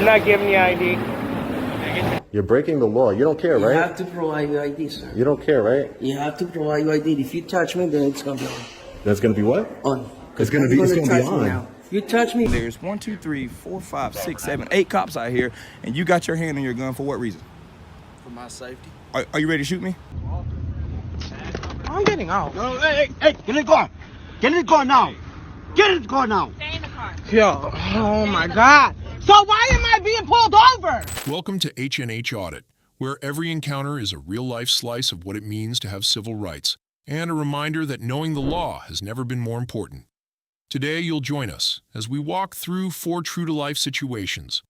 I'm not giving you ID. You're breaking the law. You don't care, right? You have to provide your ID, sir. You don't care, right? You have to provide your ID. If you touch me, then it's gonna be on. That's gonna be what? On. It's gonna be on. Now. If you touch me. There's 1, 2, 3, 4, 5, 6, 7, 8 cops out here, and you got your hand on your gun for what reason? For my safety. Are you ready to shoot me? I'm getting out. No, hey, get in the car. Get in the car now. Get in the car now. Stay in the car. Yo, oh my God. So why am I being pulled over? Welcome to H&H Audit, where every encounter is a real-life slice of what it means to have civil rights, and a reminder that knowing the law has never been more important. Today, you'll join us as we walk through 4 true-to-life situations: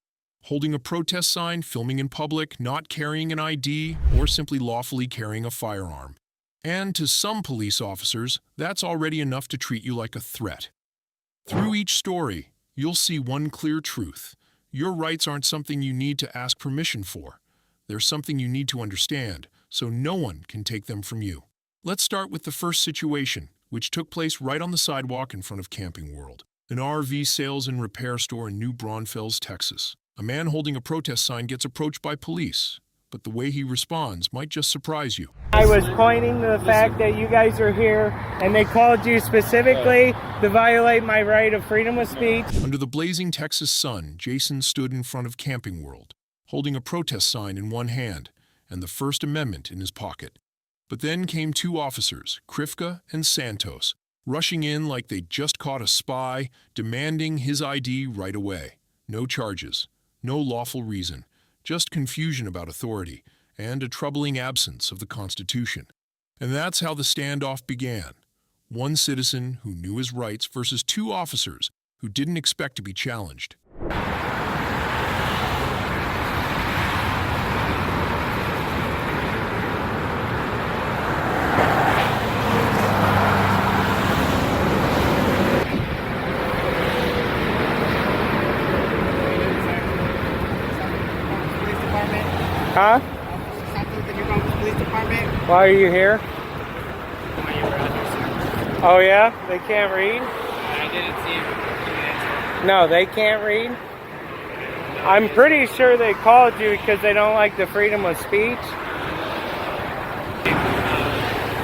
holding a protest sign, filming in public, not carrying an ID, or simply lawfully carrying a firearm. And to some police officers, that's already enough to treat you like a threat. Through each story, you'll see one clear truth. Your rights aren't something you need to ask permission for. They're something you need to understand, so no one can take them from you. Let's start with the first situation, which took place right on the sidewalk in front of Camping World, an RV sales and repair store in New Braunfels, Texas. A man holding a protest sign gets approached by police, but the way he responds might just surprise you. I was pointing to the fact that you guys are here, and they called you specifically to violate my right of freedom of speech. Under the blazing Texas sun, Jason stood in front of Camping World, holding a protest sign in one hand and the First Amendment in his pocket. But then came 2 officers, Krifka and Santos, rushing in like they'd just caught a spy, demanding his ID right away. No charges, no lawful reason, just confusion about authority and a troubling absence of the Constitution. And that's how the standoff began. One citizen who knew his rights versus 2 officers who didn't expect to be challenged. Huh? Why are you here? Oh yeah? They can't read? I didn't see him. No, they can't read? I'm pretty sure they called you because they don't like the freedom of speech. You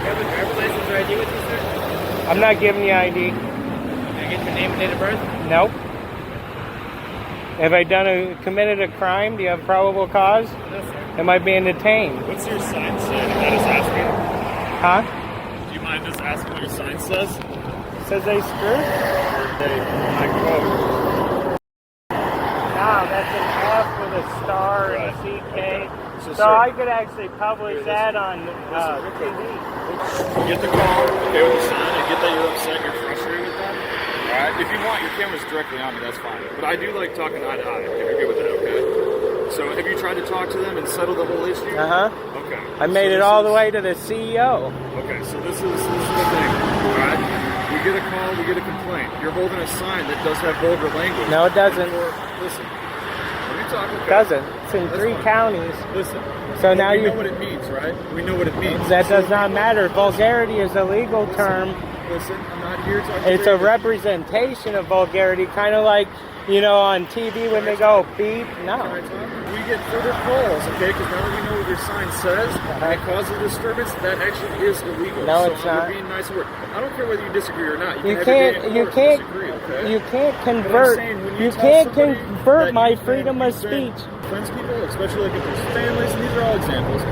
have a driver's license or ID with you, sir? I'm not giving you ID. Can I get your name and date of birth? Nope. Have I committed a crime? Do you have probable cause? No, sir. Am I being detained? What's your sign say? Can I just ask you? Huh? Do you mind just asking what your sign says? Says they screw? I quote. No, that's an F with a star and a CK. So I could actually publish that on TV. You get the call, okay, with the sign, I get that you're upset, you're frustrated with them. Alright, if you want, your camera's directly on me, that's fine. But I do like talking eye to eye, if you're good with that, okay? So have you tried to talk to them and settle the whole issue? Uh-huh. Okay. I made it all the way to the CEO. Okay, so this is the thing, alright? We get a call, we get a complaint. You're holding a sign that does have vulgar language. No, it doesn't. Listen, let me talk, okay? It doesn't. It's in 3 counties. Listen. So now we know what it means, right? We know what it means. That does not matter. Vulgarity is a legal term. Listen, I'm not here to... It's a representation of vulgarity, kind of like, you know, on TV when they go beep. No. We get further calls, okay? Because now that we know what your sign says, and it causes a disturbance, that actually is illegal. No, it's not. We're being nice word. I don't care whether you disagree or not. You can't convert my freedom of speech. Friends people, especially like if there's families, and these are all examples.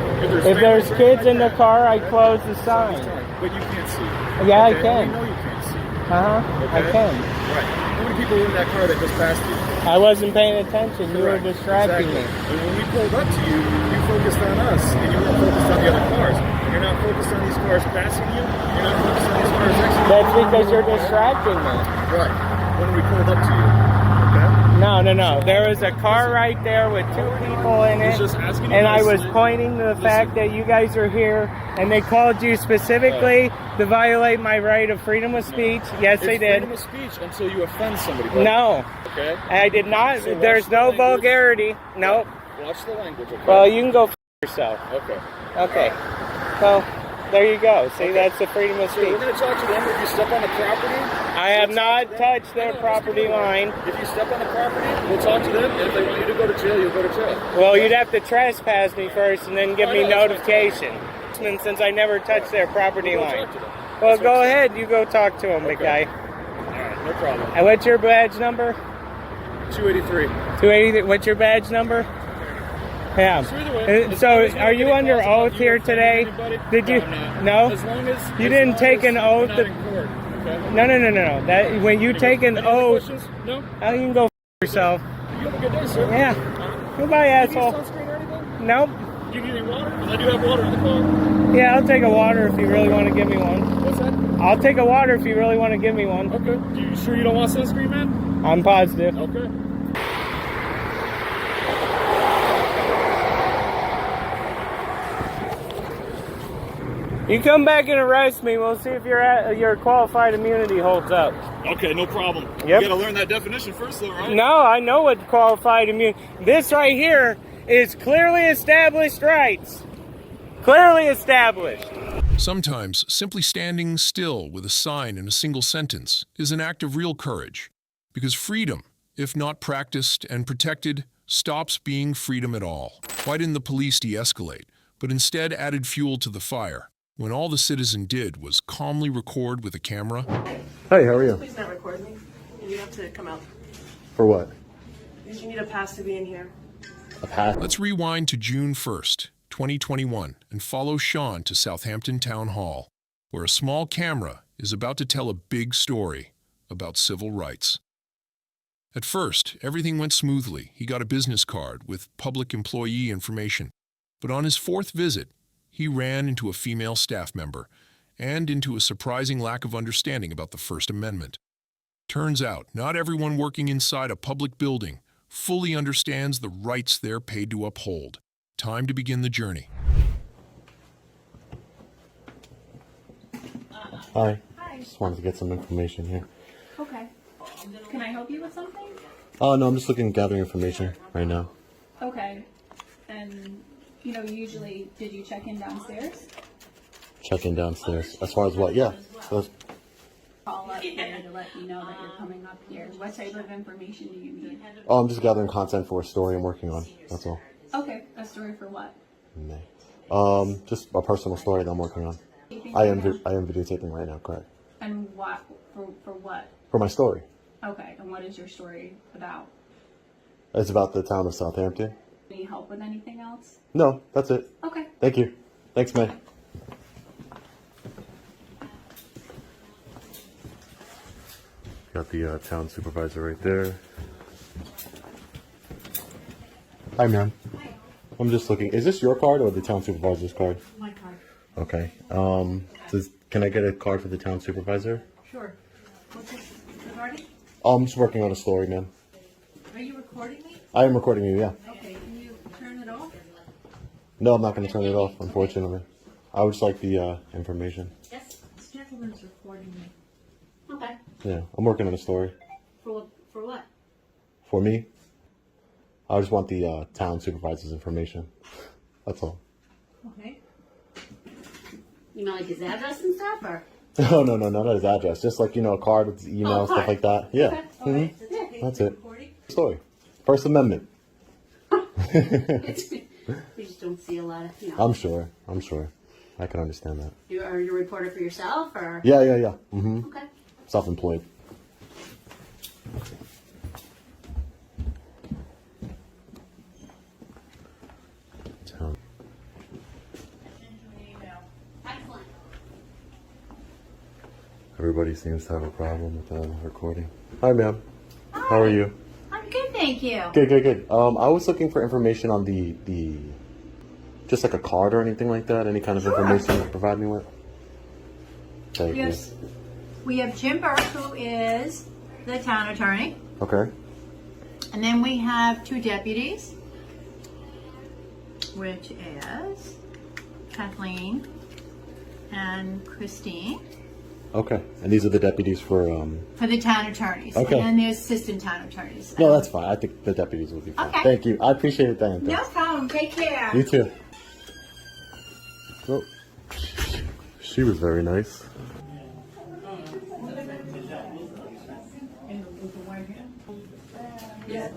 If there's kids in the car, I close the sign. But you can't see. Yeah, okay? I can. We know you can't see. Uh-huh, I can. Right. How many people were in that car that just passed you? I wasn't paying attention. You were Correct. distracting Exactly. me. And when we pulled up to you, you focused on us, and you weren't focused on the other cars. You're not focused on these cars passing you. You're not focused on these cars exiting. That's because you're distracting me. Right. When we pulled up to you. Okay? No. There was a car right there with 2 people in it, and I was pointing to the fact that you guys are here, and they called you specifically to violate my right of freedom of speech. Yes, they did. Freedom of speech until you offend somebody. Buddy. No. Okay. I did not. So there's no vulgarity. Nope. Watch the language. Okay? Well, you can go f yourself. Okay. Okay. Well, there you go. See, that's the freedom of speech. So we're going to talk to them. If you step on the property, I have not touched their property line. If you step on the property, we'll talk to them, and if they want you to go to jail, you'll go to jail. Well, you'd have to trespass me first and then give me notification. Since I never touched their property line. Well, go ahead. You go talk to them, big guy. All right, no problem. And what's your badge number? 283. 283. What's your badge number? Yeah. So, are you under oath here today? Did you? No. As long as you didn't take an oath. No. That when you take an oath. No. You can go f yourself. You have a good day, sir. Yeah. Goodbye, asshole. Sunscreen or anything? Nope. Do you need any water? I do have water in the car. Yeah, I'll take a water if you really want to give me one. What's that? I'll take a water if you really want to give me one. Okay. You sure you don't want sunscreen, man? I'm positive. Okay. You come back and arrest me, we'll see if your qualified immunity holds up. Okay, no problem. Yep. You gotta learn that definition first, though, right? No, I know what qualified immunity. This right here is clearly established rights. Clearly established. Sometimes simply standing still with a sign in a single sentence is an act of real courage, because freedom, if not practiced and protected, stops being freedom at all. Why didn't the police de-escalate, but instead added fuel to the fire, when all the citizen did was calmly record with a camera? Hey, how are you? Please not record me. You have to come out. For what? Because you need a pass to be in here. A pass? Let's rewind to June 1st, 2021, and follow Sean to Southampton Town Hall, where a small camera is about to tell a big story about civil rights. At first, everything went smoothly. He got a business card with public employee information. But on his fourth visit, he ran into a female staff member and into a surprising lack of understanding about the First Amendment. Turns out, not everyone working inside a public building fully understands the rights they're paid to uphold. Time to begin the journey. Hi. Hi. Just wanted to get some information here. Okay. Can I help you with something? Oh, no, I'm just gathering information right now. Okay. And, usually, did you check in downstairs? Check in downstairs. As far as what? Yeah. So Call up here to let you know that you're coming up here. What type of information do you need? oh, I'm just gathering content for a story I'm working on. That's all. Okay. A story for what? Just a personal story that I'm working on. I am videotaping right now, correct. And what? For what? For my story. Okay. And what is your story about? It's about the town of Southampton. Need help with anything else? No, that's it. Okay. Thank you. Thanks, man. Got the town supervisor right there. Hi, ma'am. Hi. I'm just looking. Is this your card or the town supervisor's card? My card. Okay. Can I get a card for the town supervisor? Sure. What's this regarding? I'm just working on a story, ma'am. Are you recording me? I am recording you, yeah. Okay. Can you turn it off? No, I'm not going to turn it off, unfortunately. I would just like the information. Yes. This gentleman's recording me. Okay. Yeah, I'm working on a story. For what? For me, I just want the town supervisor's information. That's all. Okay. You know, like his address and stuff, or? No, not his address. Just like, a card with email, stuff like that. Yeah. Okay. All right. Mm-hmm. That's it. Story. First Amendment. We just don't see a lot of, I'm sure. I can understand that. Are you a reporter for yourself, or? Yeah. Mm-hmm. Okay. Self-employed. Town. Excellent. Everybody seems to have a problem with the recording. Hi, ma'am. How are you? I'm good, thank you. Good. I was looking for information on the just like a card or anything like that. Any kind of information you can provide me with? Thank you. We have Jim Burke, who is the town attorney. Okay. And then we have two deputies, which is Kathleen and Christine. Okay. And these are the deputies for the town attorneys. Okay. And then there's assistant town attorneys. No, that's fine. I think the deputies will be fine. Okay. Thank you. I appreciate it, Dan. No problem. Take care. You too. Oh, she was very nice. Yeah,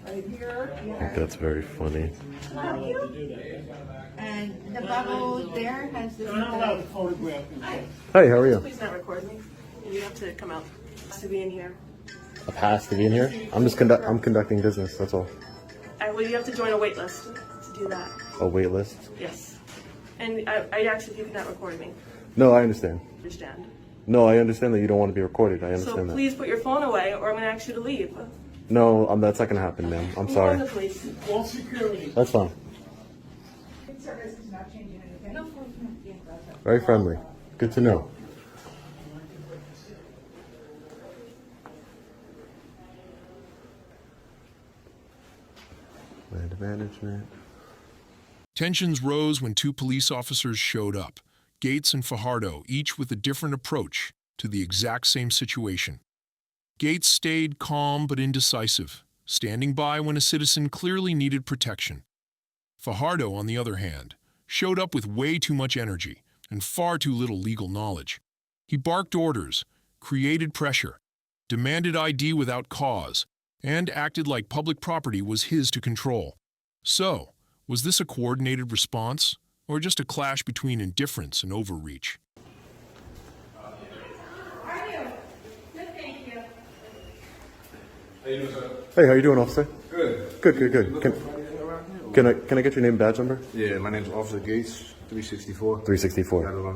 right here. I think that's very funny. And the bubble there has this. Hey, how are you? Please not record me. You have to come out to be in here. A pass to be in here? I'm conducting business, that's all. Well, you have to join a wait list to do that. A wait list? Yes. And I asked if you could not record me. No, I understand. Understand? No, I understand that you don't want to be recorded. I So understand that. please put your phone away, or I'm going to ask you to leave. No, that's not going to happen, ma'am. I'm Call sorry. the police. All security. That's fine. Very friendly. Good to know. Land management. Tensions rose when two police officers showed up, Gates and Fajardo, each with a different approach to the exact same situation. Gates stayed calm but indecisive, standing by when a citizen clearly needed protection. Fajardo, on the other hand, showed up with way too much energy and far too little legal knowledge. He barked orders, created pressure, demanded ID without cause, and acted like public property was his to control. So, was this a coordinated response, or just a clash between indifference and overreach? Hey, how you doing, officer? Good. Good. Can I get your name and badge number? Yeah, my name's Officer Gates, 364. 364.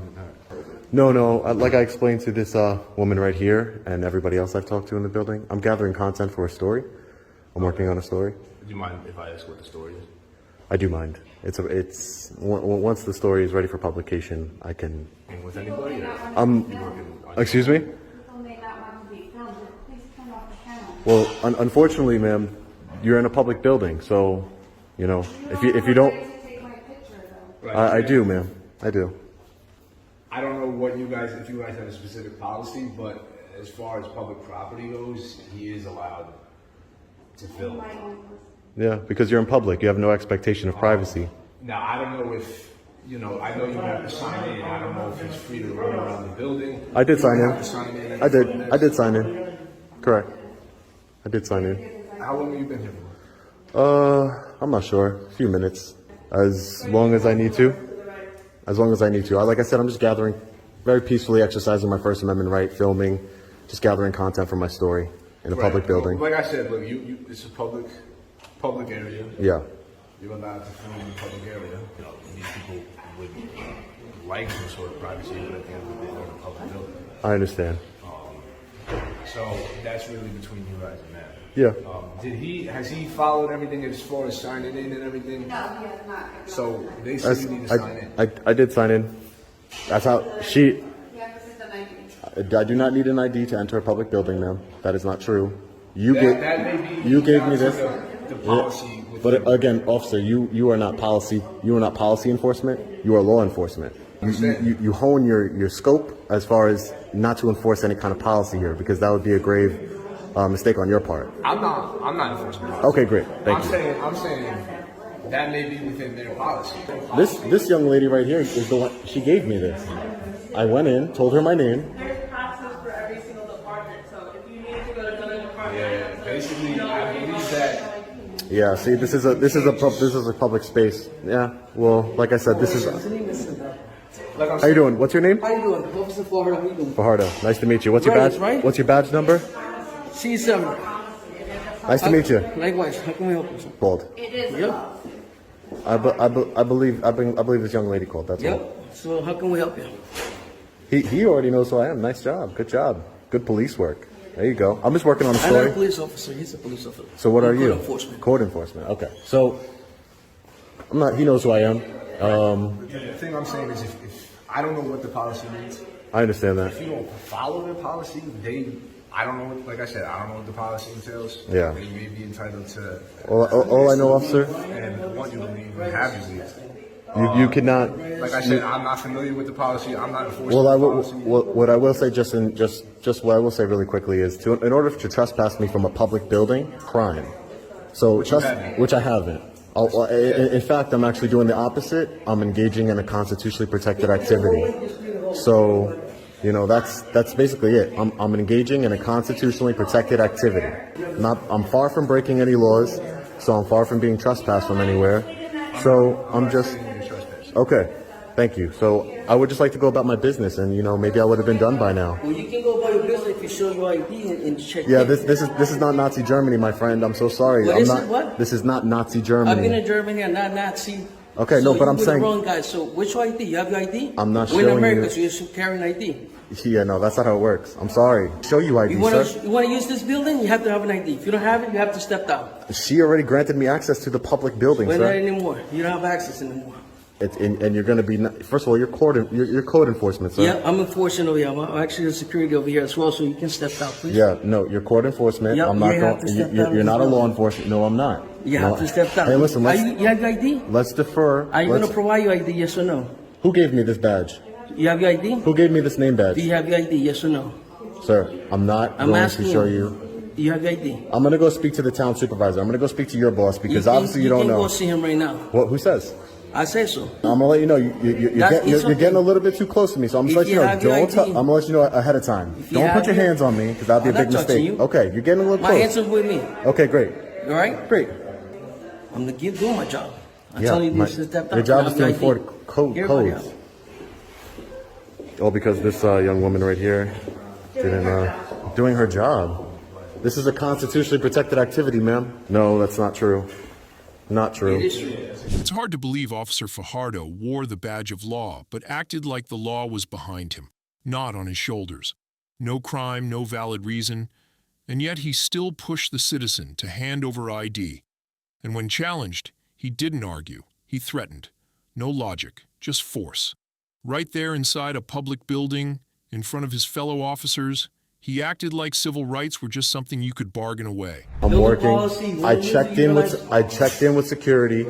No, like I explained to this woman right here and everybody else I've talked to in the building, I'm gathering content for a story. I'm working on a story. Do you mind if I ask what the story is? I do mind. It's once the story is ready for publication, I can. With anybody? Excuse me? Well, unfortunately, ma'am, you're in a public building, so if you don't, I do, ma'am. I do. I don't know what if you guys have a specific policy, but as far as public property goes, he is allowed to film. Yeah, because you're in public, you have no expectation of privacy. Now, I don't know if, I know you have to sign in. I don't know if he's free to run around the building. I did sign in. I I did sign in. Correct. I did sign in. How long have you been here for? I'm not sure. A few minutes. As long as I need to. Like I said, I'm just gathering, very peacefully exercising my First Amendment right, filming, just gathering content for my story in a public building. Like I said, look, it's a public area. Yeah. You're allowed to film in a public area. These people would like some sort of privacy, but at the end of the day, they're in a public building. I understand. So that's really between you guys and that. Yeah. Has he followed everything as far as signing in and everything? No, he has not. So they said you need to sign in. I did sign in. That's how she. You have to send an ID. I do not need an ID to enter a public building, ma'am. That is not true. You That gave me this. The policy. But again, officer, you are not policy. You are not policy enforcement. You are law enforcement. You hone your scope as far as not to enforce any kind of policy here, because that would be a grave mistake on your part. I'm not enforcing it. Okay, great. Thank you. I'm saying that may be within their policy. This young lady right here is the one. She gave me this. I went in, told her my name. There's process for every single department, so if you need to go to another department. Yeah, basically, I believe that. Yeah, see, this is a public space. Yeah, well, like I said, this is. How you doing? What's your name? How you doing? Officer Fajardo, how you doing? Fajardo. Nice to meet you. What's your badge? Right. What's your badge number? C7. Nice to meet you. Likewise. How can we help you, sir? Called. It is. Yep. I believe this young lady called. That's all. Yep. So how can we help you? He already knows who I am. Nice job. Good job. Good police work. There you go. I'm just working on a I'm not a story. police officer. He's a police officer. So what are you? Code enforcement. Code enforcement. Okay. So I'm not. He knows who I am. The thing I'm saying is, if I don't know what the policy means. I understand that. If you don't follow the policy, I don't know. Like I said, I don't know what the policy entails. Yeah. They may be entitled to. All I know, officer. And want you to leave and have you leave. You cannot. Like I said, I'm not familiar with the policy. I'm not enforcing Well, the policy. what I will say, just what I will say really quickly is, in order to trespass me from a public building, crime. So which I haven't. In fact, I'm actually doing the opposite. I'm engaging in a constitutionally protected activity. So, you know, that's basically it. I'm engaging in a constitutionally protected activity. I'm far from breaking any laws, so I'm far from being trespassed from anywhere. So I'm just okay. Thank you. So I would just like to go about my business, and you know, maybe I would have been done by now. Well, you can go about your business if you show your ID and check. Yeah, this is not Nazi Germany, my friend. I'm so sorry. What is it? What? This is not Nazi Germany. I've been in Germany. I'm not Nazi. Okay, so no, but I'm saying the wrong guy. So which ID? You have your ID? I'm not We're showing in America, you. so you should carry an ID. Yeah, no, that's not how it works. I'm sorry. Show you ID, You want sir. to use this building? You have to have an ID. If you don't have it, you have to step down. She already granted me access to the public building, We're not sir. anymore. You don't have access anymore. And you're going to be, first of all, you're code enforcement, sir. Yeah, I'm enforcing over here. I'm actually the security over here as well, so you can step down, please. Yeah, no, you're court enforcement. Yep, I'm not you have to step down you're as not a well. law enforcement. No, I'm not. You No, have to step down. Hey, listen, you have your ID? let's defer. Are you going to provide your ID, yes or no? Who gave me this badge? You have your ID? Who gave me this name badge? Do you have your ID, yes or no? Sir, I'm not going asking to show you. you. Do you have your ID? I'm going to go speak to the town supervisor. I'm going to go speak to your boss because obviously you don't can know. go see him right now. What? Who says? I say so. I'm gonna let you know. You're getting a little bit too close to me, so I'm gonna let you know. I'm gonna let you know ahead of time. Don't put your hands on me because that'd be a big mistake. Okay, you're getting a little close. My hands are with me. Okay, great. All right? Great. I'm going to doing my job. I'm Yeah, telling you this is step down. your job is to Have your enforce ID. Everybody codes. else. All because this young woman right here didn't doing her job. This is a constitutionally protected activity, ma'am. No, that's not true. Not true. It's hard to believe Officer Fajardo wore the badge of law, but acted like the law was behind him, not on his shoulders. No crime, no valid reason, and yet he still pushed the citizen to hand over ID. And when challenged, he didn't argue, he threatened. No logic, just force. Right there inside a public building, in front of his fellow officers, he acted like civil rights were just something you could bargain away. I'm working. I checked in with security.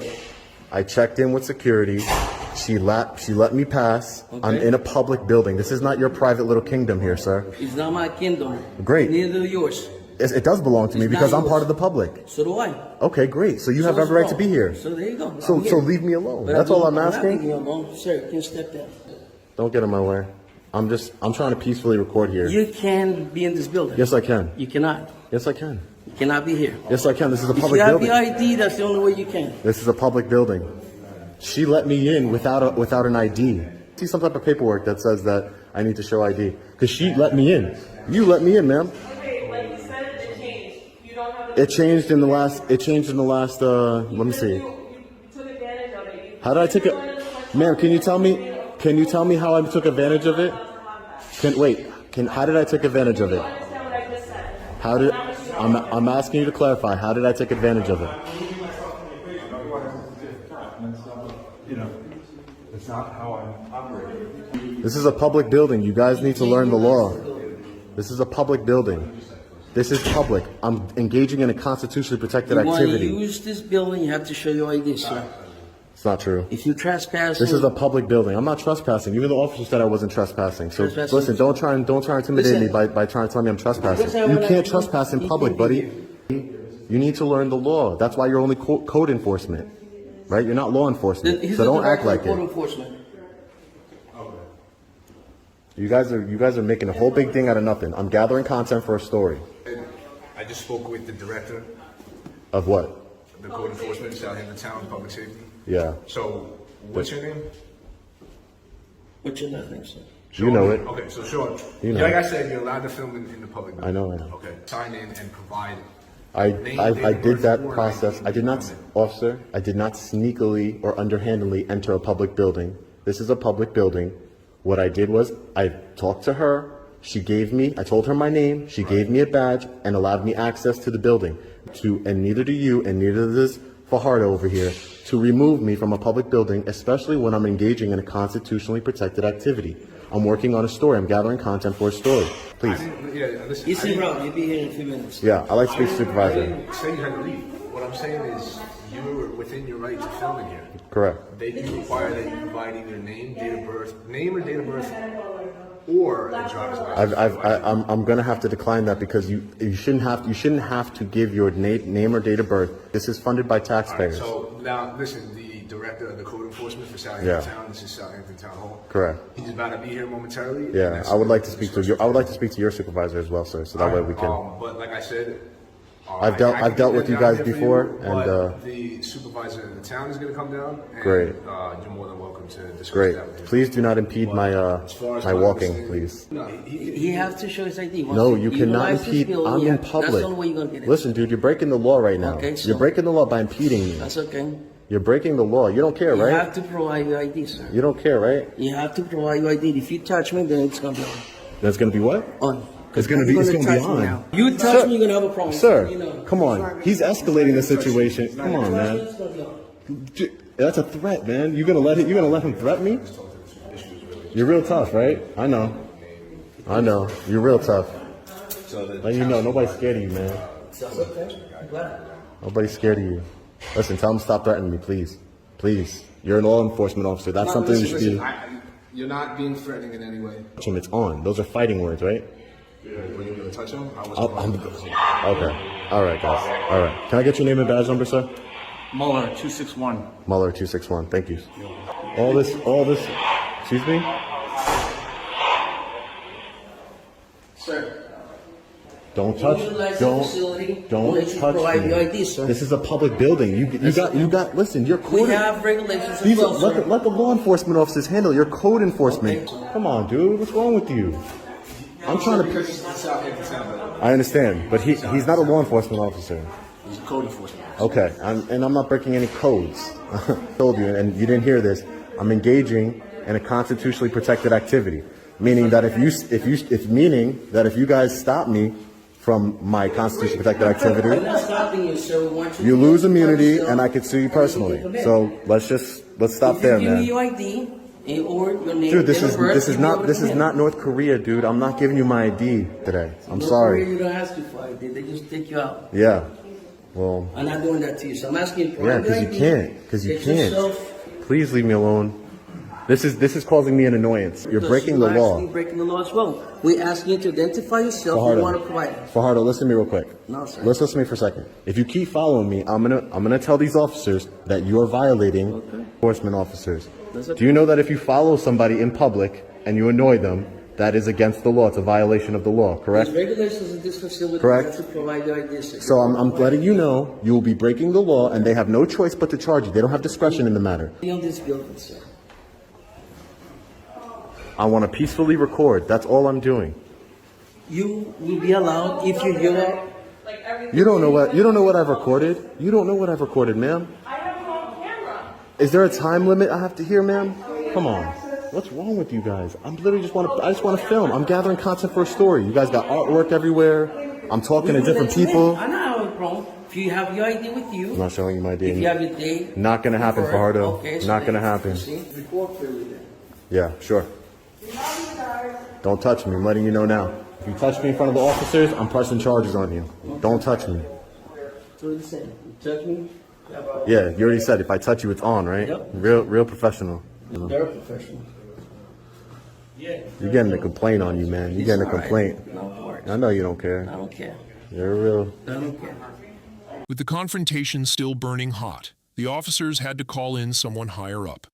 She let me pass. Okay. I'm in a public building. This is not your private little kingdom here, sir. It's not my kingdom. Great. Neither are yours. It does belong to me because I'm part of the public. So do I. Okay, great. So you have every right to be here. So there you go. So leave me alone. That's all I'm asking. Leave me alone. Sir, you can step down. Don't get in my way. I'm trying to peacefully record here. You can be in this building. Yes, I can. You cannot. Yes, I can. You cannot be here. Yes, I can. This is a public building. building. If you have the ID, that's the only way you can. This is a public building. She let me in without an ID. See some type of paperwork that says that I need to show ID. Because she let me in. You let me in, ma'am. Okay, like you said, it changed. You don't have It changed in the last, let me see. You took advantage of it. How did I take it? Ma'am, can you tell me how I took advantage of it? How did I take advantage of it? I'm asking you to clarify. How did I take advantage of it? That's not how I'm operating. This is a public building. You guys need to learn the law. This is a public building. This is public. I'm engaging in a constitutionally protected activity. You want to use this building, you have to show your ID, sir. It's not true. If you trespass, this is a public building. I'm not trespassing. Even the officer said I wasn't trespassing. So listen, don't try and intimidate me by trying to tell me I'm trespassing. You can't trespass in public, buddy. You need to learn the law. That's why you're only code enforcement, right? You're not law enforcement. So don't act like it. You guys are making a whole big thing out of nothing. I'm gathering content for a story. I just spoke with the director of what? The code enforcement in Southampton Town Public Safety. Yeah. So, what's your name? What's your last name, sir? You know it. Okay, so Sean, you know like I said, you're allowed to film in the public building. I know. Okay, sign in and provide. I did that process. I did not sneakily or underhandedly enter a public building. This is a public building. What I did was I talked to her. I told her my name. She gave me a badge and allowed me access to the building. And neither do you, and neither does Fajardo over here, to remove me from a public building, especially when I'm engaging in a constitutionally protected activity. I'm working on a story. I'm gathering content for a story. Please. You see, bro, you'll be here in a few minutes. Yeah, I like to speak to supervisor. I didn't say you had to leave. What I'm saying is you're within your right to film in here. Correct. They do require that you provide either name or date of birth. or a driver's license. I'm gonna have to decline that because you shouldn't have to give your name or date of birth. This is funded by taxpayers. So now, listen, the director of the code enforcement for Southampton Town, this is Southampton Town Hall. Correct. He's about to be here momentarily. Yeah, I would like to speak to your supervisor as well, sir, so that way we can. But like I said, I've dealt with you guys before, but the supervisor of the town is going to come down. And, great. You're more than welcome to discuss great. that with him. Please do not impede my walking, please. No, he has to show his ID. No, you cannot impede. I'm in public. That's the only way you're gonna get it. Listen, dude, you're breaking the law right now. Okay, so you're breaking the law by impeding me. that's okay. You're breaking the law. You don't care, right? You have to provide your ID, sir. You don't care, right? You have to provide your ID. If you touch me, then it's gonna be on. That's gonna be what? On. It's gonna be You're on. touch me now. You touch Sir, me, you're gonna have a problem. Sir, You know. come on. He's escalating the situation. Come on, man. It's gonna be on. That's a threat, man. You're gonna let him threaten me? You're real tough, right? I know. You're real tough. Let you know, nobody's scared of you, man. That's okay. I'm glad. Nobody's scared of you. Listen, tell him to stop threatening me, please. Please. You're a law enforcement officer. That's something you should be. You're not being threatening in any way. It's on. Those are fighting words, right? Were you going to touch him? Okay. All right, guys. All right. Can I get your name and badge number, sir? Muller, 261. Muller 261. Thank you. All this. Excuse me? Sir. Don't touch. Don't touch me. Your ID, sir. This is a public building. You got. Listen, you're We code. have regulations as well, sir. Let the law enforcement officers handle your code enforcement. Okay. Come on, dude. What's wrong with you? I'm trying to. Because it's not Southampton Town, I understand, but he's not a law enforcement officer. he's a code enforcement. Okay, I'm not breaking any codes. I told you, and you didn't hear this. I'm engaging in a constitutionally protected activity, meaning that if you guys stop me from my constitutionally protected activity, We're not stopping you, sir. We want you to lose identify immunity, yourself. and I could sue you personally. So let's stop If there, you give me man. your ID or your name, Dude, this date of birth, is you'll be able to not come in. North Korea, dude. I'm not giving you my ID today. I'm North sorry. Korea, you don't ask you for ID. They just take you out. Yeah. Well, I'm not doing that to you. So I'm asking you for yeah, your because you ID. can't. Because you Get can't. yourself- Please leave me alone. This is causing me an annoyance. You're breaking the You're law. actually breaking the law as well. We ask you to identify yourself. Fajardo. We want to provide it. Fajardo, listen to me real quick. No, sir. Listen to me for a second. If you keep following me, I'm gonna tell these officers that you are violating enforcement officers. That's okay. Do you know that if you follow somebody in public and you annoy them, that is against the law? It's a violation of the law, correct? There's regulations in this facility. Correct. You have to provide your ID. Sir. So I'm letting you know you will be breaking the law, and they have no choice but to charge you. They don't have discretion in the matter. Be on this building, sir. I want to peacefully record. That's all I'm doing. You will be allowed if you hear. You don't know what I've recorded. You don't know what I've recorded, ma'am. I have it on camera. Is there a time limit I have to hear, ma'am? Come on. What's wrong with you guys? I just want to film. I'm gathering content for a story. You guys got artwork everywhere. I'm talking to different people. I know how it's wrong. If you have your ID with you. I'm not showing you my If you ID. have your date. Not gonna happen, Fajardo. Okay, so Not gonna then- happen. See, report clearly then. Yeah, sure. Don't touch me. I'm letting you know now. If you touch me in front of the officers, I'm pressing charges on you. Don't touch me. So what you saying? You touch me? Yeah, you already said if I touch you, it's on, right? Yep. Real professional. Very professional. You're getting a complaint on you, man. You're getting a complaint. No worries. I know you don't care. I don't care. You're real. I don't care. With the confrontation still burning hot, the officers had to call in someone higher up.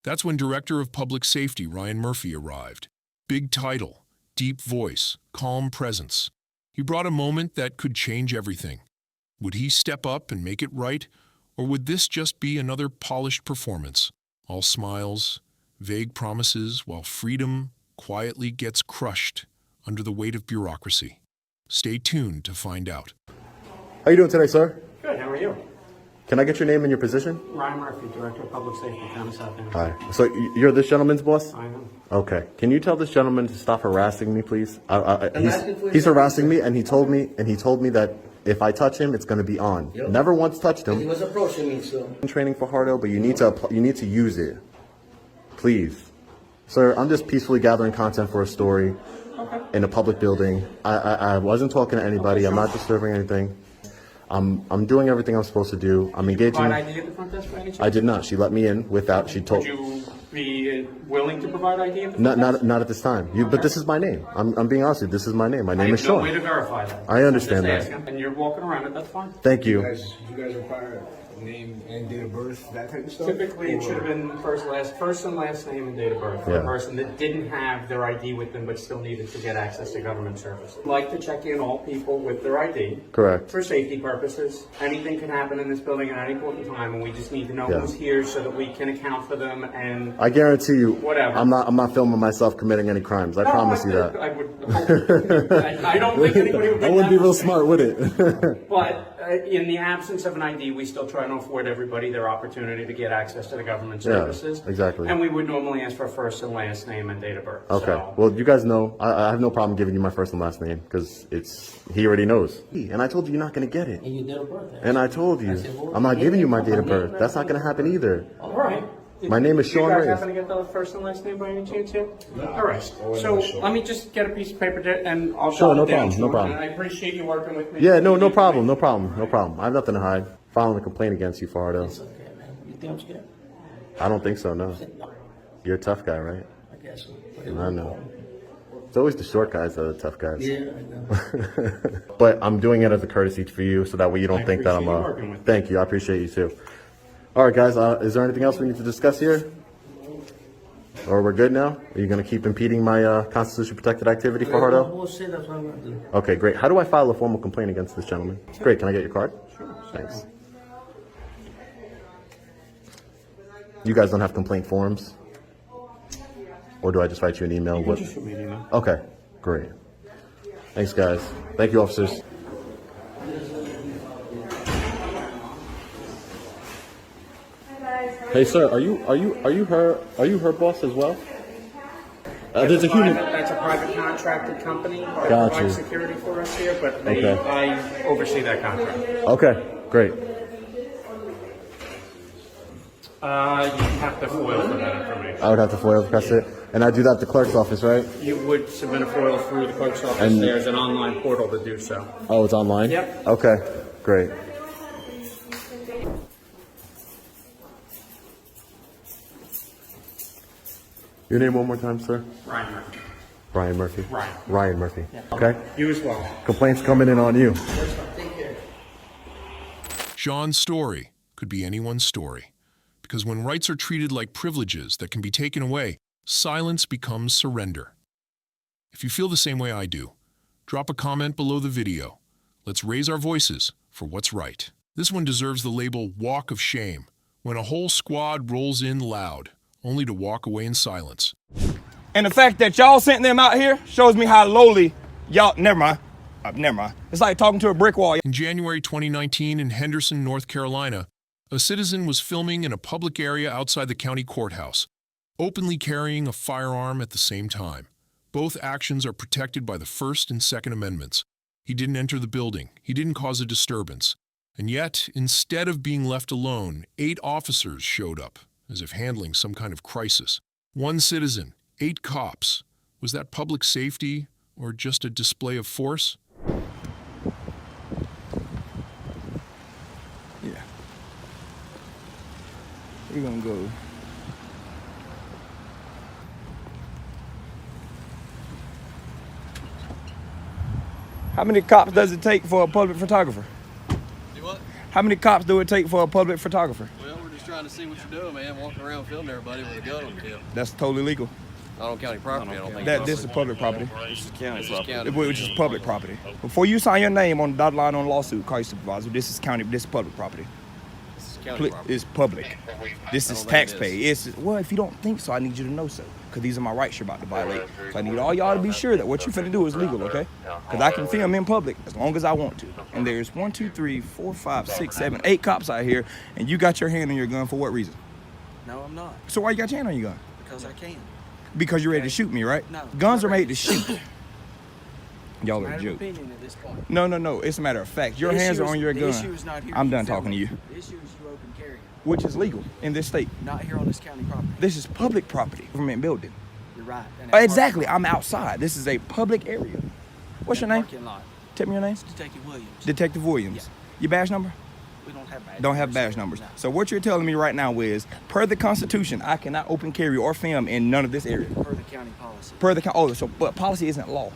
That's when Director of Public Safety Ryan Murphy arrived. Big title, deep voice, calm presence. He brought a moment that could change everything. Would he step up and make it right, or would this just be another polished performance? All smiles, vague promises, while freedom quietly gets crushed under the weight of bureaucracy. Stay tuned to find out. How you doing today, sir? Good, how are you? Can I get your name and your position? Ryan Murphy, Director of Public Safety, Town of Southampton. Hi. So you're this gentleman's boss? I am. Okay. Can you tell this gentleman to stop harassing me, please? asking for He's your harassing me, and he told me that if I touch him, it's going to be on. Yep. Never once touched He him. was approaching me, so. Training for Hardo, but you need to use it, please, sir. I'm just peacefully gathering content for a story in a public building. I wasn't talking to anybody. I'm not disturbing anything. I'm doing everything I'm supposed to do. I'm engaging. Provide ID at the front desk by any chance? I did not. She let me in without. She told. Would you be willing to provide ID at the Not front desk? not at this time. But this is my name. I'm being honest with you. This is my name. My name is I have no way Sean. to verify that. I understand I'm that. just asking, and you're walking around it, that's fine. Thank you. You guys require name and date of birth, that type of stuff? Typically, it should have been first and last name and date of birth for Yeah. a person that didn't have their ID with them but still needed to get access to government services. Like to check in all people with their ID. Correct. For safety purposes. Anything can happen in this building at any point in time, and we just need to know Yeah. who's here so that we can account for them and. I guarantee you. Whatever. I'm not filming myself committing any crimes. I promise you that. I would hope. I don't think anybody would. I wouldn't be real smart with it. But in the absence of an ID, we still try to afford everybody their opportunity to get access to the government services. exactly. And we would normally ask for first and last name and date of birth. Okay. So, Well, you guys know I have no problem giving you my first and last name because he already knows. And I told you you're not going to get it. And you did a birthday. And I told you I'm not giving you my date of birth. That's not going to happen either. all right. My name is Sean Do you guys Reyes. happen to get the first and last name by any chance yet? No. All right. So let me just get a piece of paper and I'll Sure, jot no it down. problem, no problem. And I appreciate you working with me. Yeah, no problem. I have nothing to hide. Filing a complaint against you, Fardo. It's okay, man. You think I'm scared? I don't think so, no. No, You're a tough guy, right? I guess so. I know. It's always the short guys that are the tough guys. Yeah, I know. But I'm doing it as a courtesy for you so that way you don't think that I'm appreciate you working with me. Thank you. I appreciate you too. All right, guys. Is there anything else we need to discuss here? Or we're good now? Are you going to keep impeding my constitution protected activity, Fajardo? Bullshit, that's what I'm gonna do. Okay, great. How do I file a formal complaint against this gentleman? Great. Can I get your card? Sure. Thanks. You guys don't have complaint forms? Or do I just write you an email? You can just shoot me an email. Okay, great. Thanks, guys. Thank you, officers. Hey, sir, are you her boss as well? There's a human. That's a private contracted company that Got provides you. security for us here, but Okay. I oversee that contract. Okay, great. You have to FOIL for that information. I would have to FOIL request it, and I do that at the clerk's office, right? You would submit a FOIL through the clerk's office. And- There's an online portal to do so. Oh, it's online? Yep. Okay, great. Your name one more time, sir? Ryan Murphy. Brian Murphy. Ryan. Ryan Murphy. Okay. You as well. Complaints coming in on you. Sean's story could be anyone's story. Because when rights are treated like privileges that can be taken away, silence becomes surrender. If you feel the same way I do, drop a comment below the video. Let's raise our voices for what's right. This one deserves the label Walk of Shame, when a whole squad rolls in loud, only to walk away in silence. And the fact that y'all sent them out here shows me how lowly y'all, never mind. It's like talking to a brick wall. In January 2019 in Henderson, North Carolina, a citizen was filming in a public area outside the county courthouse, openly carrying a firearm at the same time. Both actions are protected by the First and Second Amendments. He didn't enter the building. He didn't cause a disturbance. And yet, instead of being left alone, 8 officers showed up, as if handling some kind of crisis. 1 citizen, 8 cops. Was that public safety or just a display of force? Yeah. We're gonna go. How many cops does it take for a public photographer? Do what? How many cops do it take for a public photographer? Well, we're just trying to see what you're doing, man. Walking around filming everybody with a gun on the hip. That's totally legal. Not on county property, I don't think. This is public property. This is county property. Which is public property. Before you sign your name on the dotted line on the lawsuit, call your supervisor. This is public property. This is county property. It's public. This is I don't think it taxpayer. Well, if you don't think so, I need you to know so. Because these are my rights you're about to violate. So I need all y'all to be sure that what you're finna do is legal, okay? Because I can film in public as long as I want to. And there's 1, 2, 3, 4, 5, 6, 7, 8 cops out here, and you got your hand on your gun for what reason? No, I'm not. So why you got your hand on your gun? Because I can. Because you're ready to shoot me, right? No. Guns are made to shoot. Y'all are a Matter of joke. opinion at this point. No. It's a matter of fact. Your hands are on your gun. The issue is not here. I'm done talking to you. The issue is you open carry. Which is legal in this state. Not here on this county property. This is public property, government building. You're right. And that Exactly. I'm outside. This is a public area. What's your name? Parking lot. Tell me your name. Detective Williams. Detective Williams. Your badge number? We don't have badge Don't have badge numbers. So what you're telling me right now is, per the Constitution, I cannot open carry or film in none of this area. Per the county policy. Per the but policy isn't law.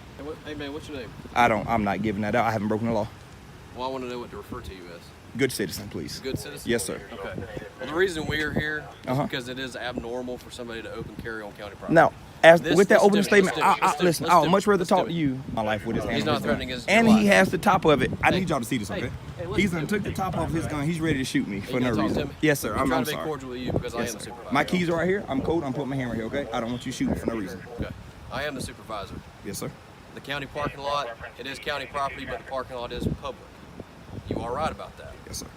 Hey man, what's your name? I'm not giving that out. I haven't broken the law. Well, I want to know what to refer to you as. Good citizen, please. Good citizen? Yes, sir. Okay. Well, the reason we are here is because it is abnormal for somebody to open carry on county property. Now, with that opening statement, listen, I would much rather talk to you. My life with his hand. He's not threatening his and he has the top of it. I need y'all to see this, okay? Hey, He's done took the top off his gun. He's ready to shoot me for no reason. Yes, sir. I'm trying to be sorry. cordial with you because I am the supervisor. My keys are right here. I'm cold. I'm putting my hand right here, okay? I don't want you shooting for no reason. Okay. I am the supervisor. Yes, sir. The county parking lot, it is county property, but the parking lot is public. You are right about that. Yes, sir.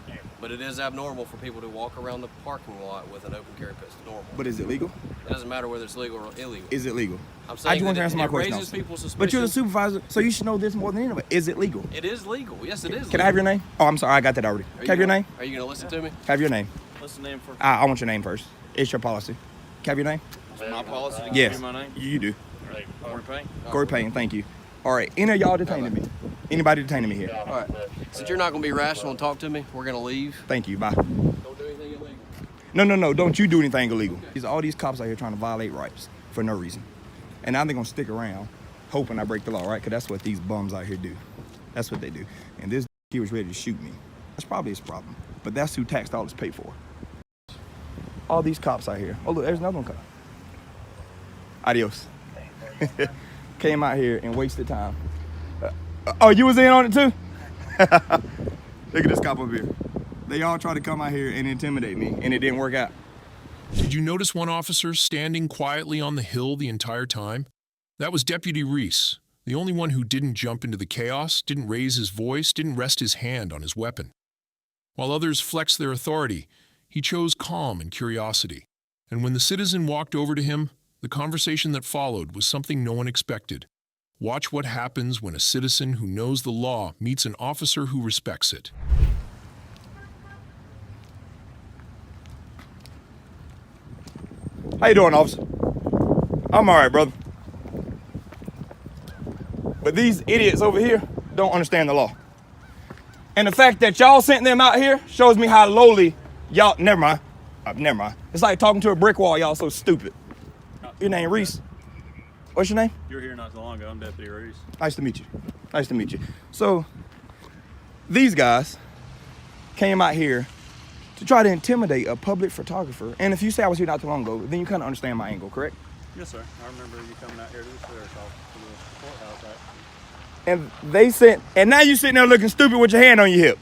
But it is abnormal for people to walk around the parking lot with an open carry pistol. Normal. But is it legal? It doesn't matter whether it's legal or illegal. Is it legal? I'm saying I just want to answer my it question. raises people's suspicion. But you're the supervisor, so you should know this more than anybody. Is it legal? It is legal. Yes, it is. Can I have your name? Oh, I'm sorry. I got that already. Can I have your name? Are you going to listen to me? Have your name. What's the name for? I want your name first. It's your policy. Can I have your name? It's my policy to give Yes. you my name? You do. Corey Payne? Corey Payne, thank you. All right. Any of y'all detaining me? Anybody detaining me here? All right. Since you're not going to be rational and talk to me, we're going to leave. Thank you. Bye. Don't do anything illegal. No. Don't you do anything illegal. All these cops out here trying to violate rights for no reason. And now they're going to stick around hoping I break the law, right? Because that's what these bums out here do. That's what they do. And this he was ready to shoot me. That's probably his problem. But that's who tax dollars pay for. All these cops out here. Oh, look, there's another one coming. Adios. Came out here and wasted time. Oh, you was in on it too? Look at this cop over here. They all tried to come out here and intimidate me, and it didn't work out. Did you notice one officer standing quietly on the hill the entire time? That was Deputy Reese, the only one who didn't jump into the chaos, didn't raise his voice, didn't rest his hand on his weapon. While others flexed their authority, he chose calm and curiosity. And when the citizen walked over to him, the conversation that followed was something no one expected. Watch what happens when a citizen who knows the law meets an officer who respects it. How you doing, officer? I'm all right, brother. But these idiots over here don't understand the law. And the fact that y'all sent them out here shows me how lowly y'all, never mind. It's like talking to a brick wall, y'all so stupid. Your name, Reese? What's your name? You were here not so long ago. I'm Deputy Reese. Nice to meet you. Nice to meet you. So, these guys came out here to try to intimidate a public photographer. And if you say I was here not too long ago, then you kind of understand my angle, correct? Yes, sir. I remember you coming out here to the sheriff's office, to the courthouse, And actually. and now you sitting there looking stupid with your hand on your hip.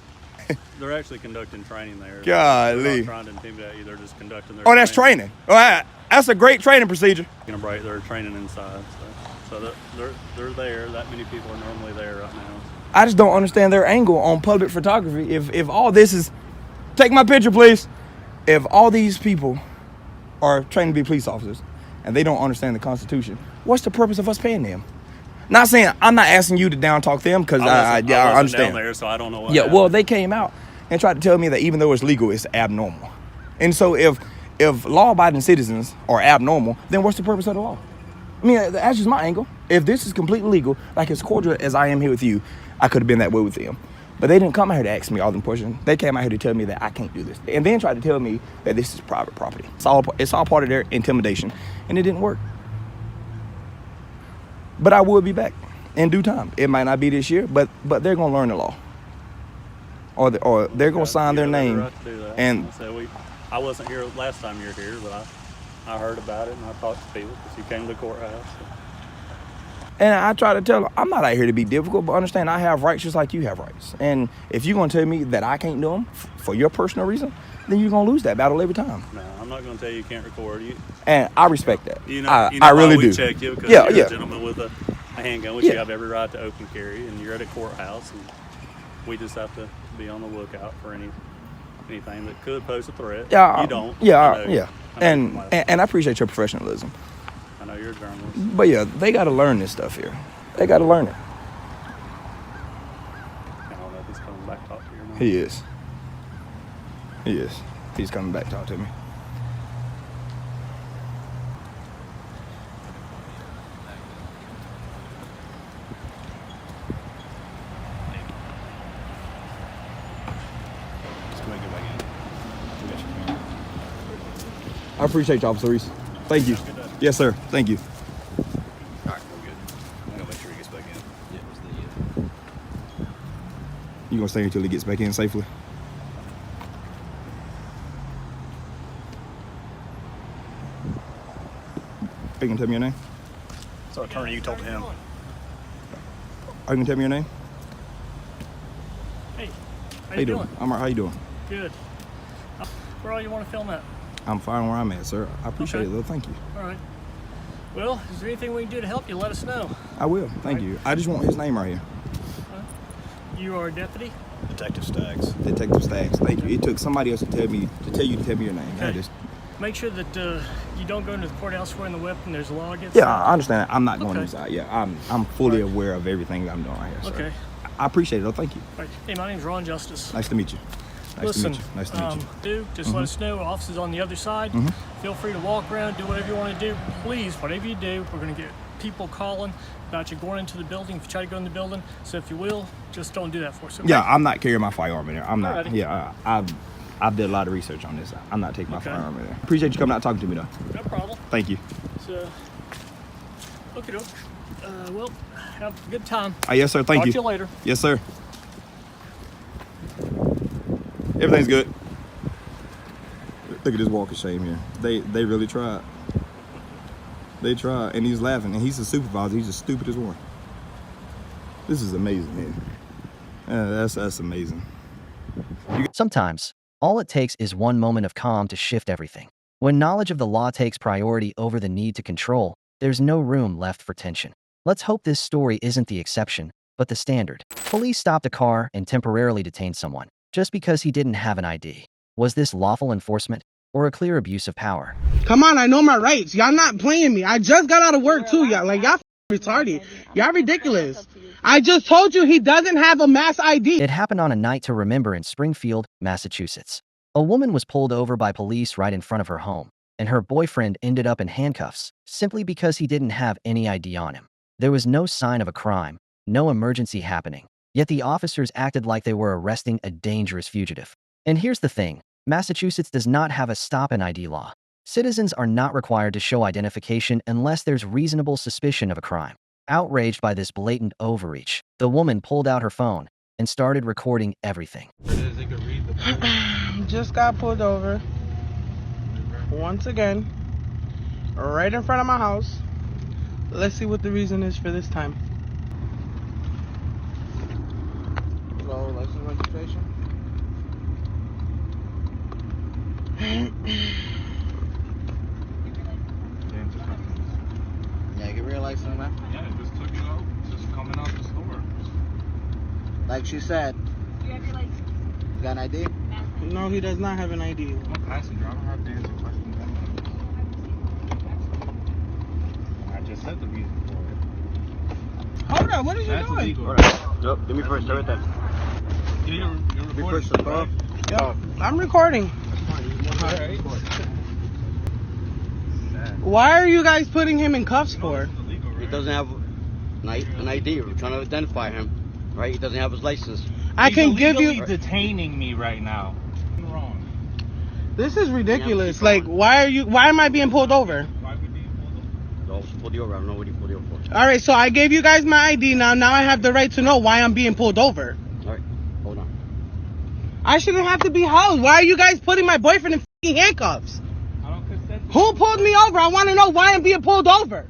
They're actually conducting training there. Golly. They're not trying to intimidate you. They're just conducting their Oh, that's training. Oh, that's a great training procedure. They're training inside. So they're there. That many people are normally there right now. I just don't understand their angle on public photography. If all this is, take my picture, please. If all these people are trained to be police officers and they don't understand the Constitution, what's the purpose of us paying them? Not saying, I'm not asking you to down talk them because I understand. Down there, so I don't know what Yeah, happened. well, they came out and tried to tell me that even though it's legal, it's abnormal. And so if law-abiding citizens are abnormal, then what's the purpose of the law? I mean, that's just my angle. If this is completely legal, like as cordial as I am here with you, I could have been that way with them. But they didn't come out here to ask me all them questions. They came out here to tell me that I can't do this. And then tried to tell me that this is private property. It's all part of their intimidation. And it didn't work. But I will be back in due time. It might not be this year, but they're going to learn the law. Or they're going to sign their name. Right to do that. And I wasn't here last time you were here, but I heard about it and I talked to people because you came to the courthouse. And I try to tell them, I'm not out here to be difficult, but understand I have rights just like you have rights. And if you're going to tell me that I can't do them for your personal reason, then you're going to lose that battle every time. No, I'm not going to tell you can't record you. And I respect that. I really we do. Check you because you're a gentleman with a handgun, which Yeah. you have every right to open carry, and you're at a courthouse, and we just have to be on the lookout for anything that could pose a threat. Yeah, you don't. Yeah. And I appreciate your professionalism. I know you're a journalist. But yeah, they got to learn this stuff here. They got to learn it. I don't know if he's coming back to talk to you or not. He is. He's coming back to talk to me. I appreciate you, Officer Reese. Thank you. Yes, sir. Thank you. All right, we're good. I'm gonna make sure he gets back in. You gonna stay until he gets back in safely? Are you gonna tell me your name? So, attorney, you told him. Are you gonna tell me your name? Hey, how you doing? I'm all right. How you doing? Good. Where all you want to film at? I'm fine where I'm at, sir. I appreciate Okay. it, though. Thank you. All right. Well, is there anything we can do to help you? Let us know. I will. Thank you. I just want his name right here. You are a deputy? Detective Staggs. Detective Staggs. Thank you. It took somebody else to tell you to tell your name. Okay. I just, Make sure that you don't go into the courthouse wearing the weapon. There's a law against yeah, that. I understand. I'm not going Okay. inside. Yeah, I'm fully aware of everything I'm doing right here. Sir. Okay. I appreciate it, though. Thank you. All right. Hey, my name's Ron Justice. Nice to meet you. Listen, Nice to meet you. Just let us know. Office is on the other side. Feel free to walk around, do whatever you want to do. Please, whatever you do, we're going to get people calling about you going into the building if you try to go in the building. So if you will, just don't do that for us. Okay? Yeah, I'm not carrying my firearm in there. I'm not. Alrighty. Yeah, I've did a lot of research on this. I'm not taking my Okay. firearm in there. Appreciate you coming out and talking to me, though. No problem. Thank you. So, okay, well, have a good time. Yes, sir. Thank Talk you. to you later. Yes, sir. Everything's good. Look at this walk of shame here. They really tried. They tried, and he's laughing, and he's a supervisor. He's the stupidest one. This is amazing, man. That's amazing. Sometimes, all it takes is one moment of calm to shift everything. When knowledge of the law takes priority over the need to control, there's no room left for tension. Let's hope this story isn't the exception, but the standard. Police stopped a car and temporarily detained someone, just because he didn't have an ID. Was this lawful enforcement, or a clear abuse of power? Come on, I know my rights. Y'all not playing me. I just got out of work too, y'all. Like, y'all retarded. Y'all ridiculous. I just told you he doesn't have a mass ID. It happened on a night to remember in Springfield, Massachusetts. A woman was pulled over by police right in front of her home, and her boyfriend ended up in handcuffs simply because he didn't have any ID on him. There was no sign of a crime, no emergency happening, yet the officers acted like they were arresting a dangerous fugitive. And here's the thing, Massachusetts does not have a stop and ID law. Citizens are not required to show identification unless there's reasonable suspicion of a crime. Outraged by this blatant overreach, the woman pulled out her phone and started recording everything. Just got pulled over. Once again. Right in front of my house. Let's see what the reason is for this time. Hello, license registration. Yeah, get real license, man. Yeah, it just took you out. Just coming out the store. Like she said. Do you have your license? You got an ID? No, he does not have an ID. I'm a passenger. I don't have to answer questions. I just said the reason for it. Hold on, what are you That's doing? illegal. Nope, give me first, right there. You're recording, first, right? Yo, I'm recording. Alright. Why are you guys putting him in cuffs for? He doesn't have an ID. We're trying to identify him. Right? He doesn't have his license. I can give you... detaining me right now. Wrong. This is ridiculous. Like, why am I being pulled over? Why are we being pulled over? The officer pulled you over. I don't know what he pulled you over for. All right, so I gave you guys my ID now. Now I have the right to know why I'm being pulled over. All right, hold on. I shouldn't have to be held. Why are you guys putting my boyfriend in f***ing handcuffs? I don't consent. Who pulled me over? I want to know why I'm being pulled over.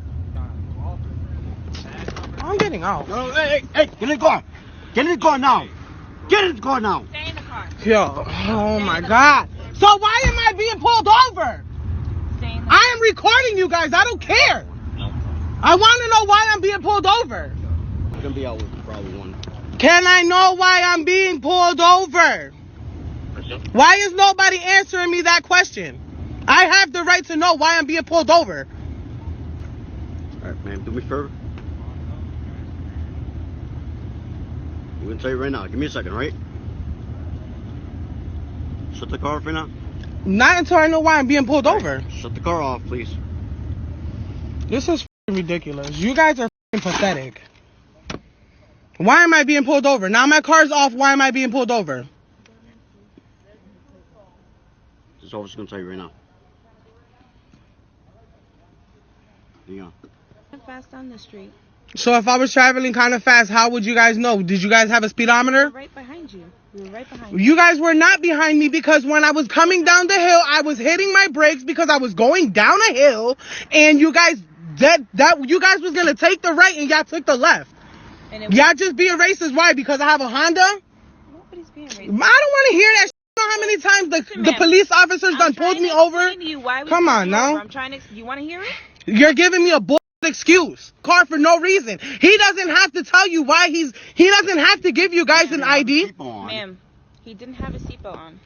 I'm getting out. No, hey, get in the car. Get in the car now. Get in the car now. Stay in the car. Yo, oh my God. So why am I being pulled over? Stay in the I am recording you guys. I don't care. I want to know why I'm being pulled over. We're going to be out with probably one. Can I know why I'm being pulled over? Why is nobody answering me that question? I have the right to know why I'm being pulled over. All right, man, do me a favor. I'm going to tell you right now. Give me a second, right? Shut the car off right now. Not until I know why I'm being pulled over. Shut the car off, please. This is f***ing ridiculous. You guys are f***ing pathetic. Why am I being pulled over? Now my car's off. Why am I being pulled over? This officer's going to tell you right now. Dion. Fast on the street. So if I was traveling kind of fast, how would you guys know? Did you guys have a speedometer? Right behind you. We were right behind you. You guys were not behind me because when I was coming down the hill, I was hitting my brakes because I was going down a hill, and you guys you guys was gonna take the right and y'all took the left. Y'all just being racist. Why? Because I have a Honda? Nobody's being racist. I don't want to hear that. You know how many times the police officers done pulled me over? Come on now. I'm trying to. You want to hear it? You're giving me a bull excuse. Car for no reason. He doesn't have to tell you why he doesn't have to give you guys an ID. Ma'am, he didn't have a seatbelt on.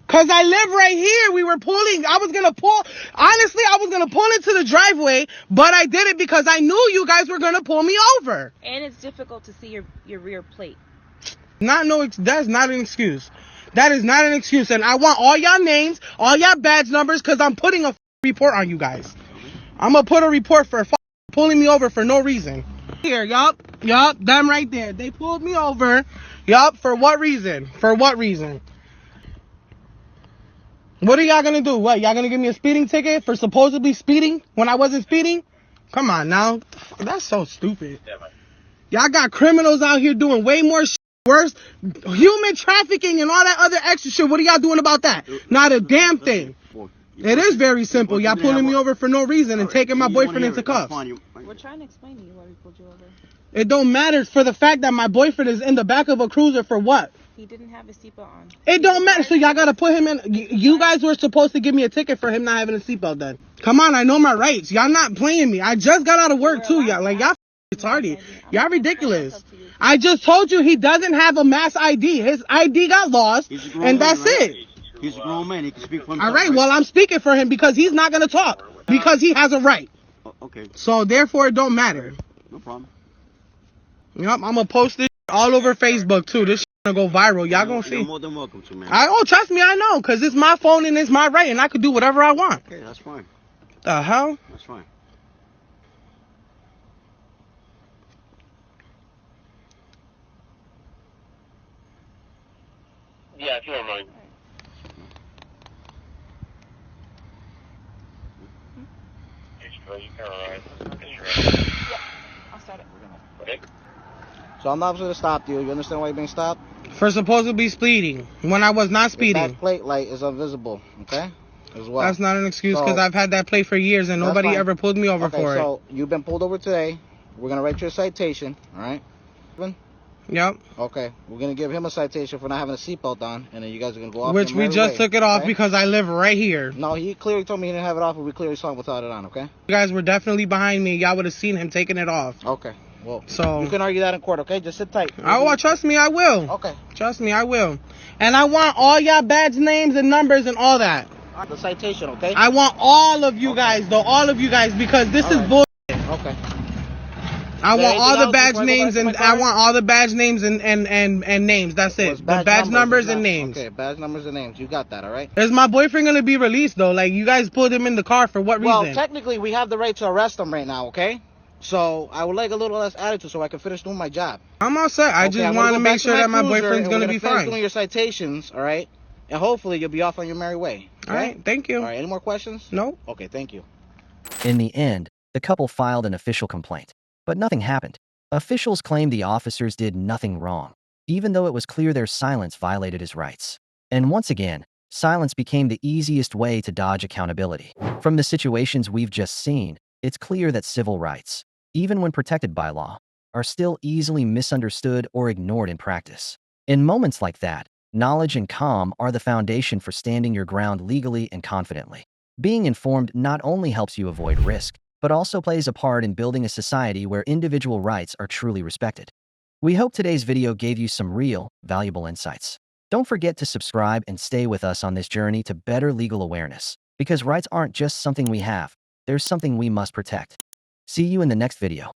Cause I live right here. We were pulling. I was gonna pull. Honestly, I was gonna pull into the driveway, but I did it because I knew you guys were gonna pull me over. And it's difficult to see your rear plate. That's not an excuse. That is not an excuse. And I want all y'all names, all y'all badge numbers, cause I'm putting a report on you guys. I'm gonna put a report for pulling me over for no reason. Here, yup, them right there. They pulled me over. Yup, for what reason? For what reason? What are y'all gonna do? What, y'all gonna give me a speeding ticket for supposedly speeding when I wasn't speeding? Come on now. That's so stupid. Y'all got criminals out here doing way more shit worse. Human trafficking and all that other extra shit. What are y'all doing about that? Not a damn thing. It is very simple. Y'all pulling me over for no reason and taking my boyfriend into cuffs. We're trying to explain to you why we pulled you over. It don't matter for the fact that my boyfriend is in the back of a cruiser for what? He didn't have a seatbelt on. It don't matter. So y'all gotta put him in. You guys were supposed to give me a ticket for him not having a seatbelt then. Come on, I know my rights. Y'all not playing me. I just got out of work too. Y'all retarded. Y'all ridiculous. I just told you he doesn't have a mass ID. His ID got lost, and that's it. He's a grown man. He can speak for himself. All right. Well, I'm speaking for him because he's not gonna talk because he has a right. Okay. So therefore, it don't matter. No problem. Yup, I'm gonna post this all over Facebook too. This gonna go viral. Y'all gonna see. You're more than welcome to, man. Trust me, I know, cause it's my phone and it's my right, and I could do whatever I want. Okay, that's fine. The hell? That's fine. Yeah, if you don't mind. You can ride. Yeah, I'll start it. Okay. So I'm not supposed to stop you. You understand why you're being stopped? For supposedly speeding when I was not speeding. That plate light is invisible, okay? As well. That's not an excuse because I've had that plate for years and nobody ever pulled me over for it. So you've been pulled over today. We're gonna write you a citation, all right? Yep. Okay. We're gonna give him a citation for not having a seatbelt on, and then you guys are gonna go off. Which we just took it off because I live right here. No, he clearly told me he didn't have it off, but we clearly saw him without it on. Okay. You guys were definitely behind me. Y'all would have seen him taking it off. Okay. Well, so you can argue that in court. Okay, just sit tight. Trust me, I will. Okay. Trust me, I will. And I want all y'all badge names and numbers and all that. The citation, okay? I want all of you guys, though, all of you guys, because this is bullshit. Okay. I want all the badge names and I want all the badge names and names. That's it. The badge numbers and names. Okay, badge numbers and names. You got that, all right? Is my boyfriend gonna be released though? Like you guys pulled him in the car for what reason? Well, technically we have the right to arrest him right now, okay? So I would like a little less attitude so I can finish doing my job. I'm all set. I just want to make sure that my boyfriend's gonna be fine. Doing your citations, all right? And hopefully you'll be off on your merry way. All right, thank you. All right, any more questions? No. Okay, thank you. In the end, the couple filed an official complaint, but nothing happened. Officials claimed the officers did nothing wrong, even though it was clear their silence violated his rights. And once again, silence became the easiest way to dodge accountability. From the situations we've just seen, it's clear that civil rights, even when protected by law, are still easily misunderstood or ignored in practice. In moments like that, knowledge and calm are the foundation for standing your ground legally and confidently. Being informed not only helps you avoid risk, but also plays a part in building a society where individual rights are truly respected. We hope today's video gave you some real, valuable insights. Don't forget to subscribe and stay with us on this journey to better legal awareness, because rights aren't just something we have, they're something we must protect. See you in the next video.